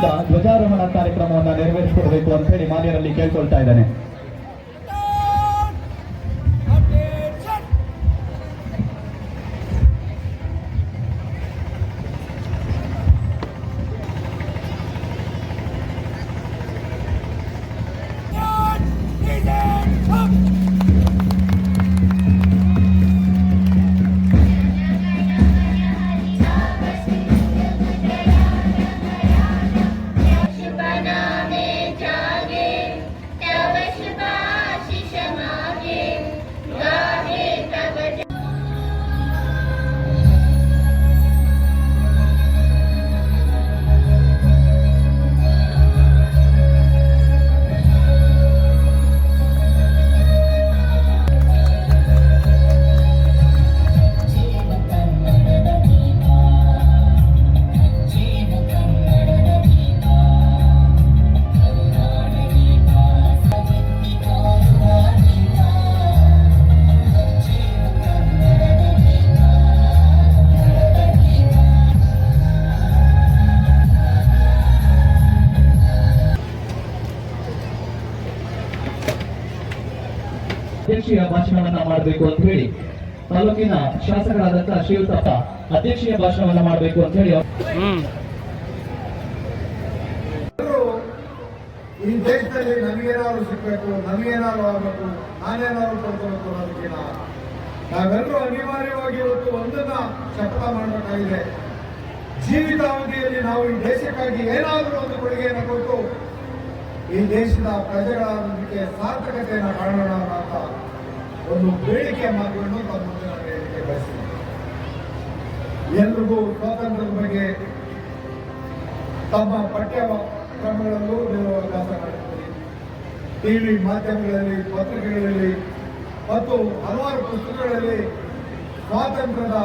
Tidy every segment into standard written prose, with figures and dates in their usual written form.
ವತಿಯಿಂದ ಧ್ವಜಾರೋಹಣ ಕಾರ್ಯಕ್ರಮವನ್ನು ನೆರವೇರಿಸಿಕೊಡಬೇಕು ಅಂತ ಹೇಳಿ ಮಾನ್ಯರಲ್ಲಿ ಕೇಳ್ಕೊಳ್ತಾ ಇದ್ದೇನೆ. ಅಧ್ಯಕ್ಷೀಯ ಭಾಷಣವನ್ನ ಮಾಡಬೇಕು ಅಂತ ಹೇಳಿ ತಾಲೂಕಿನ ಶಾಸಕರಾದಂತಹ ಶ್ರೀಯುತಪ್ಪ ಅಧ್ಯಕ್ಷೀಯ ಭಾಷಣವನ್ನ ಮಾಡಬೇಕು ಅಂತ ಹೇಳಿ ಈ ದೇಶದಲ್ಲಿ ನನಗೇನಾದ್ರು ಸಿಗ್ಬೇಕು, ನನಗೇನಾದ್ರು ಆಗಬೇಕು, ನಾನೇನಾದ್ರು ಕೊಡ್ಕೋಬೇಕು ಅನ್ನೋದಕ್ಕಿಂತ ನಾವೆಲ್ಲರೂ ಅನಿವಾರ್ಯವಾಗಿ ಇವತ್ತು ಒಂದನ್ನ ಶಪಥ ಮಾಡಬೇಕಾಗಿದೆ. ಜೀವಿತಾವಧಿಯಲ್ಲಿ ನಾವು ಈ ದೇಶಕ್ಕಾಗಿ ಏನಾದರೂ ಒಂದು ಕೊಡುಗೆಯನ್ನು ಕೊಟ್ಟು ಈ ದೇಶದ ಪ್ರಜೆಗಳಾಗೋದಕ್ಕೆ ಸಾರ್ಥಕತೆಯನ್ನು ಕಾಣೋಣ ಅಂತ ಒಂದು ಬೇಡಿಕೆ ಮಾತುಗಳನ್ನು ತಮ್ಮ ಮುಂದೆ ನಾನು ಹೇಳಿಕೆ ಬಯಸ್ತೀನಿ. ಎಲ್ರಿಗೂ ಸ್ವಾತಂತ್ರ್ಯದ ಬಗ್ಗೆ ತಮ್ಮ ಪಠ್ಯ ಕ್ರಮಗಳಲ್ಲೂ ನೀವು ಅಭ್ಯಾಸ ಮಾಡಿರ್ತೀರಿ. ಟಿವಿ ಮಾಧ್ಯಮಗಳಲ್ಲಿ, ಪತ್ರಿಕೆಗಳಲ್ಲಿ ಮತ್ತು ಹಲವಾರು ಪುಸ್ತಕಗಳಲ್ಲಿ ಸ್ವಾತಂತ್ರ್ಯದ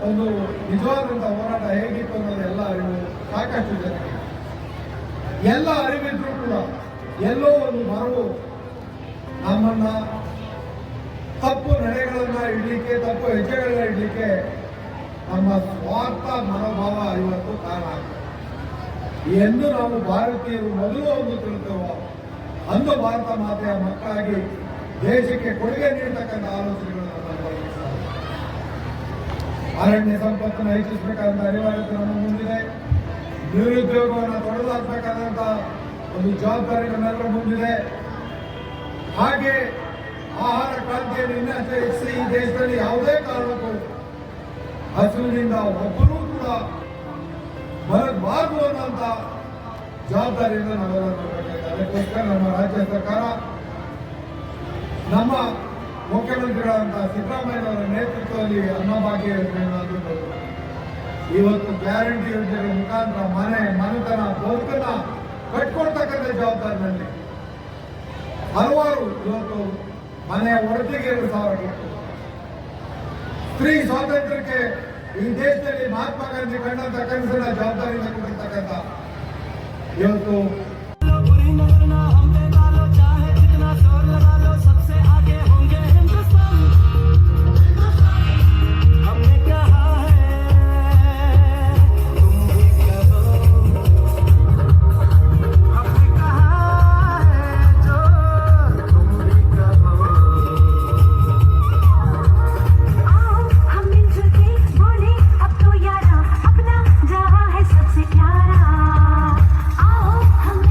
ಒಂದು ನಿಜವಾದಂತಹ ಹೋರಾಟ ಹೇಗಿತ್ತು ಅನ್ನೋದೆಲ್ಲ ಅರಿವು ಸಾಕಷ್ಟು ಜನರಿಗೆ. ಎಲ್ಲ ಅರಿವಿದ್ರೂ ಕೂಡ ಎಲ್ಲೋ ಒಂದು ಮರವು ನಮ್ಮನ್ನ ತಪ್ಪು ನಡೆಗಳನ್ನ ಇಡ್ಲಿಕ್ಕೆ, ತಪ್ಪು ಹೆಜ್ಜೆಗಳನ್ನ ಇಡ್ಲಿಕ್ಕೆ ನಮ್ಮ ಸ್ವಾರ್ಥ ಮನೋಭಾವ ಇವತ್ತು ಕಾರಣ ಆಗ್ತದೆ. ಎಂದು ನಾವು ಭಾರತೀಯರು ಮೊದಲು ಒಂದು ತಿಳ್ತೇವೋ ಅಂದು ಭಾರತ ಮಾತೆಯ ಮಕ್ಕಳಾಗಿ ದೇಶಕ್ಕೆ ಕೊಡುಗೆ ನೀಡತಕ್ಕಂಥ ಆಲೋಚನೆಗಳನ್ನು ನಾವು ಗಮನಿಸ್ತಾರೆ. ಅರಣ್ಯ ಸಂಪತ್ತನ್ನು ಹೆಚ್ಚಿಸಬೇಕಾದಂತ ಅನಿವಾರ್ಯತೆ ನಮ್ಮ ಮುಂದಿದೆ. ನಿರುದ್ಯೋಗವನ್ನು ತೊಡೆದಾಕಬೇಕಾದಂತ ಒಂದು ಜವಾಬ್ದಾರಿ ನಮ್ಮೆಲ್ಲರ ಮುಂದಿದೆ. ಹಾಗೆ ಆಹಾರ ಕ್ರಾಂತಿಯನ್ನು ಇನ್ನಷ್ಟು ಹೆಚ್ಚಿಸಿ ಈ ದೇಶದಲ್ಲಿ ಯಾವುದೇ ಕಾರಣಕ್ಕೂ ಹಸುವಿನಿಂದ ಒಬ್ಬರೂ ಕೂಡ ಬರಬಾರದು ಅನ್ನೋಂಥ ಜವಾಬ್ದಾರಿಯಿಂದ ನಾವೆಲ್ಲ ನೋಡಬೇಕಾಗಿದೆ. ಅದಕ್ಕೋಸ್ಕರ ನಮ್ಮ ರಾಜ್ಯ ಸರ್ಕಾರ ನಮ್ಮ ಮುಖ್ಯಮಂತ್ರಿಗಳಂತಹ ಸಿದ್ದರಾಮಯ್ಯನವರ ನೇತೃತ್ವದಲ್ಲಿ ಅನ್ನಭಾಗ್ಯ ಯೋಜನೆಯನ್ನು ಇವತ್ತು ಗ್ಯಾರಂಟಿ ಯೋಜನೆಗಳ ಮುಖಾಂತರ ಮನೆತನ ಬದುಕನ್ನ ಕಟ್ಕೊಡ್ತಕ್ಕಂಥ ಜವಾಬ್ದಾರಿನಲ್ಲಿ ಹಲವಾರು ಇವತ್ತು ಮನೆಯ ಒಡತಿಗೆ 2,000 ಕೊಟ್ಟು ಸ್ತ್ರೀ ಸ್ವಾತಂತ್ರ್ಯಕ್ಕೆ ಈ ದೇಶದಲ್ಲಿ ಮಹಾತ್ಮ ಗಾಂಧಿ ಕಂಡಂತ ಕನಸನ್ನ ಜವಾಬ್ದಾರಿಯಿಂದ ಕೊಟ್ಟಿರ್ತಕ್ಕಂಥ ಇವತ್ತು हम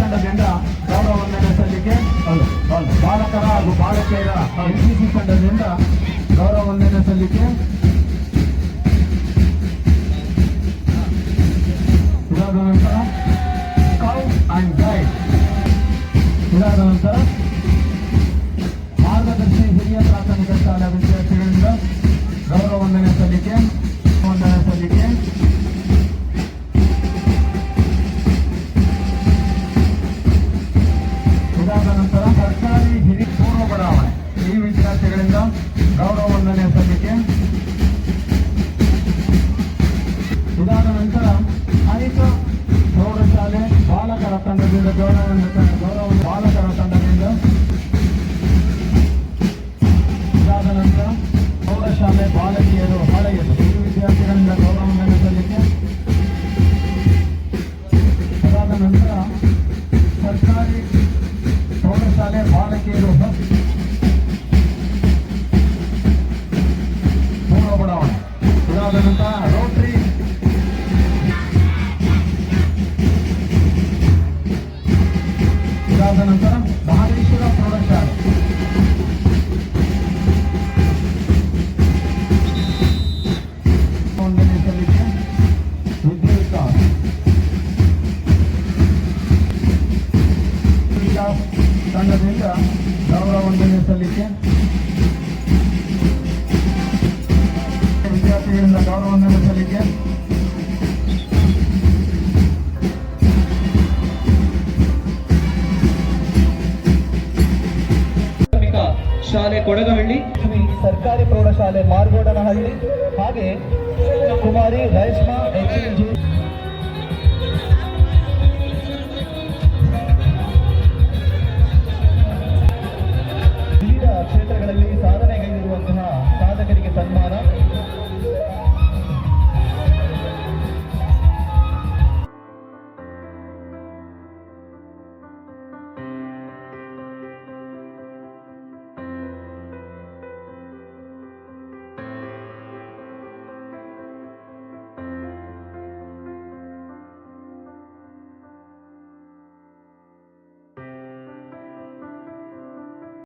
ತಂಡದಿಂದ ಗೌರವ ವಂದನೆ ಸಲ್ಲಿಕೆ, ಬಾಲಕರ ಹಾಗೂ ಬಾಲಕಿಯರ ಎನ್ಸಿಸಿ ತಂಡದಿಂದ ಗೌರವ ವಂದನೆ ಸಲ್ಲಿಕೆ. ಇದಾದ ನಂತರ ಸ್ಕೌಟ್ ಅಂಡ್ ಗೈಡ್, ಇದಾದ ನಂತರ ಮಾರ್ಗದರ್ಶಿ ಹಿರಿಯ ಪ್ರಾಥಮಿಕ ಶಾಲಾ ವಿದ್ಯಾರ್ಥಿಗಳಿಂದ ಗೌರವ ವಂದನೆ ಸಲ್ಲಿಕೆ. ಇದಾದ ನಂತರ ಸರ್ಕಾರಿ ಹಿರಿಯ ಪೂರ್ವ ಬಡಾವಣೆ ಈ ವಿದ್ಯಾರ್ಥಿಗಳಿಂದ ಗೌರವ ವಂದನೆ ಸಲ್ಲಿಕೆ. ಇದಾದ ನಂತರ ಅನೇಕ ಪ್ರೌಢಶಾಲೆ ಬಾಲಕರ ತಂಡದಿಂದ ಗೌರವ ಬಾಲಕರ ತಂಡದಿಂದ. ಇದಾದ ನಂತರ ಪ್ರೌಢಶಾಲೆ ಬಾಲಕಿಯರು ಹಳೆಯರು ಈ ವಿದ್ಯಾರ್ಥಿಗಳಿಂದ ಗೌರವ ವಂದನೆ ಸಲ್ಲಿಕೆ. ಇದಾದ ನಂತರ ಸರ್ಕಾರಿ ಪ್ರೌಢಶಾಲೆ ಬಾಲಕಿಯರು ಪೂರ್ವ ಬಡಾವಣೆ. ಇದಾದ ನಂತರ ರೋಟರಿ ಇದಾದ ನಂತರ ಮಹದೇಶ್ವರ ಪ್ರೌಢಶಾಲೆ. ವಂದನೆ ಸಲ್ಲಿಕೆ. ವಿದ್ಯಾವಿಕಾಸ್ ತಂಡದಿಂದ ಗೌರವ ವಂದನೆ ಸಲ್ಲಿಕೆ. ವಿದ್ಯಾರ್ಥಿಗಳಿಂದ ಗೌರವ ವಂದನೆ ಸಲ್ಲಿಕೆ. ಪ್ರಾಥಮಿಕ ಶಾಲೆ ಕೊಡಗಹಳ್ಳಿ, ಸರ್ಕಾರಿ ಪ್ರೌಢಶಾಲೆ ಮಾರ್ಗೋಡನಹಳ್ಳಿ, ಹಾಗೆ ಕುಮಾರಿ ರೇಷ್ಮಾ HNG